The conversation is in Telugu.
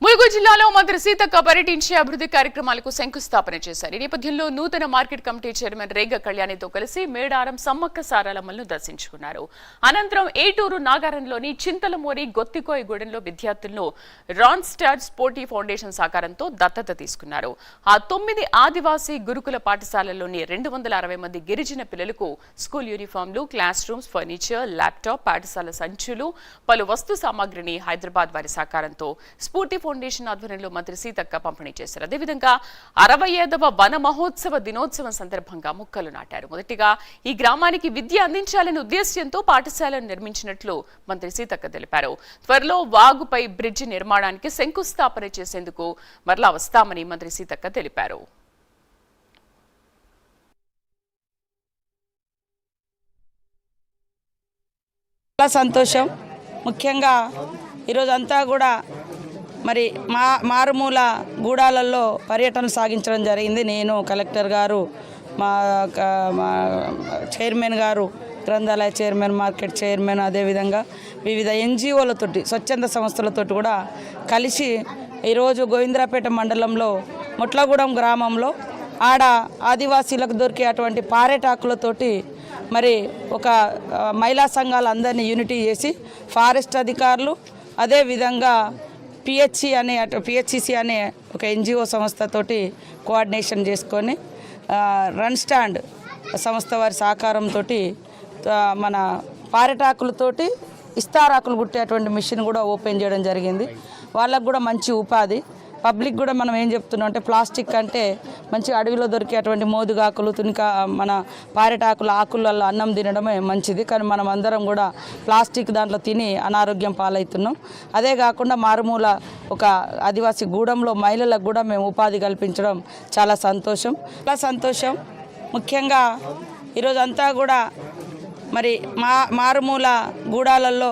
ములుగు జిల్లాలో మంత్రి సీతక్క పర్యటించి అభివృద్ధి కార్యక్రమాలకు శంకుస్థాపన చేశారు. ఈ నేపథ్యంలో నూతన మార్కెట్ కమిటీ చైర్మన్ రేగ కళ్యాణితో కలిసి మేడారం సమ్మక్క సారాలమ్మలను దర్శించుకున్నారు. అనంతరం ఏటూరు నాగారంలోని చింతలమూరి గొత్తికోయగూడెంలో విద్యార్థులను రాన్ స్టార్ స్పోర్టీ ఫౌండేషన్ సహకారంతో దత్తత తీసుకున్నారు. ఆ 9 ఆదివాసీ గురుకుల పాఠశాలల్లోని 260 మంది గిరిజన పిల్లలకు స్కూల్ యూనిఫామ్లు, క్లాస్ రూమ్స్, ఫర్నిచర్, ల్యాప్టాప్, పాఠశాల సంచులు, పలు వస్తు సామాగ్రిని హైదరాబాద్ వారి సహకారంతో స్ఫూర్తి ఫౌండేషన్ ఆధ్వర్యంలో మంత్రి సీతక్క పంపిణీ చేశారు. అదేవిధంగా 65వ వన మహోత్సవ దినోత్సవం సందర్భంగా మొక్కలు నాటారు. మొదటిగా ఈ గ్రామానికి విద్య అందించాలనే ఉద్దేశ్యంతో పాఠశాలను నిర్మించినట్లు మంత్రి సీతక్క తెలిపారు. త్వరలో వాగుపై బ్రిడ్జి నిర్మాణానికి శంకుస్థాపన చేసేందుకు మరలా వస్తామని మంత్రి సీతక్క తెలిపారు. సంతోషం. ముఖ్యంగా ఈరోజంతా కూడా మరి మారుమూల గూడాలలో పర్యటన సాగించడం జరిగింది. నేను, కలెక్టర్ గారు, మా చైర్మన్ గారు, గ్రంథాలయ చైర్మన్, మార్కెట్ చైర్మన్, అదేవిధంగా వివిధ ఎన్జిఓలతోటి, స్వచ్ఛంద సంస్థలతోటి కూడా కలిసి ఈరోజు గోవిందరాపేట మండలంలో ముట్లగూడెం గ్రామంలో ఆడ ఆదివాసీలకు దొరికే అటువంటి పారేటాకులతోటి మరి ఒక మహిళా సంఘాలు అందరినీ యూనిటీ చేసి ఫారెస్ట్ అధికారులు, అదేవిధంగా పిహెచ్సిసి అనే ఒక ఎన్జిఓ సంస్థతోటి కోఆర్డినేషన్ చేసుకొని రన్ స్టాండ్ సంస్థ వారి సహకారంతో మన పారెటాకులతోటి ఇస్తారాకులు కుట్టేటువంటి మిషన్ కూడా ఓపెన్ చేయడం జరిగింది. వాళ్ళకు కూడా మంచి ఉపాధి. పబ్లిక్ కూడా మనం ఏం చెప్తున్నాం అంటే ప్లాస్టిక్ అంటే మంచి అడవిలో దొరికేటువంటి మోదుగాకులు, మన పారెటాకుల ఆకులలో అన్నం తినడమే మంచిది. కానీ మనం అందరం కూడా ప్లాస్టిక్ దాంట్లో తిని అనారోగ్యం పాలవుతున్నాం. అదే కాకుండా మారుమూల ఒక ఆదివాసీ గూడెంలో మహిళలకు కూడా మేము ఉపాధి కల్పించడం చాలా సంతోషం. ముఖ్యంగా ఈరోజంతా కూడా మరి మారుమూల గూడాలలో